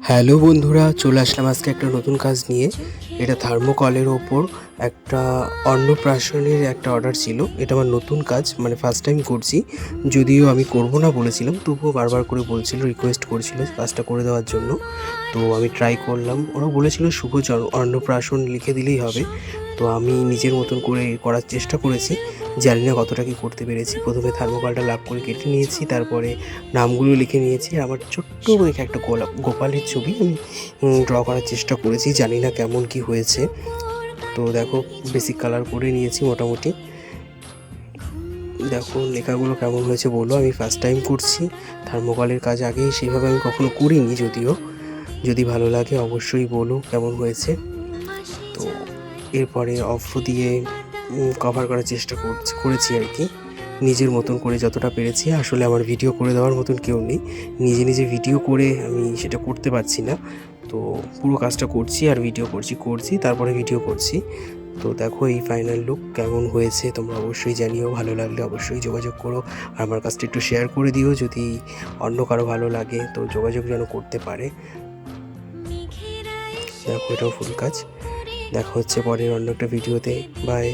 Hello বন্ধুরা, চলে আসলাম আজকে একটা নতুন কাজ নিয়ে। এটা থার্মোকলের ওপর একটা অন্নপ্রাশনের একটা অর্ডার ছিল। এটা আমার নতুন কাজ, মানে ফার্স্ট টাইম করছি। যদিও আমি করব না বলেছিলাম, তবুও বারবার করে বলছিল, রিকোয়েস্ট করছিল কাজটা করে দেওয়ার জন্য। তো আমি ট্রাই করলাম। ওরা বলেছিল শুভ অন্নপ্রাশন লিখে দিলেই হবে। তো আমি নিজের মতন করে করার চেষ্টা করেছি। জানি না কতটা কি করতে পেরেছি। প্রথমে থার্মোকলটা লাভ করে কেটে নিয়েছি, তারপরে নামগুলো লিখে নিয়েছি। আমার ছোট্ট দেখে একটা গোপালের ছবি আমি ড্র করার চেষ্টা করেছি। জানি না কেমন কি হয়েছে। তো দেখো, বেসিক কালার করে নিয়েছি মোটামুটি। দেখো লেখাগুলো কেমন হয়েছে বলো। আমি ফার্স্ট টাইম করছি থার্মোকলের কাজ, আগে সেইভাবে আমি কখনো করিনি। যদিও যদি ভালো লাগে অবশ্যই বলো কেমন হয়েছে। তো এরপরে অফ দিয়ে কভার করার চেষ্টা করেছি আর কি, নিজের মতন করে যতটা পেরেছি। আসলে আমার ভিডিও করে দেওয়ার মতন কেউ নেই, নিজে নিজে ভিডিও করে আমি সেটা করতে পারছি না। তো পুরো কাজটা করছি আর ভিডিও করছি তারপরে ভিডিও করছি। তো দেখো এই ফাইনাল লুক কেমন হয়েছে তোমরা অবশ্যই জানিও। ভালো লাগলে অবশ্যই যোগাযোগ করো, আর আমার কাজটা একটু শেয়ার করে দিও। যদি অন্য কারো ভালো লাগে তো যোগাযোগ যেন করতে পারে। দেখো এটাও ফুল কাজ। দেখা হচ্ছে পরের অন্য একটা ভিডিওতে। বাই।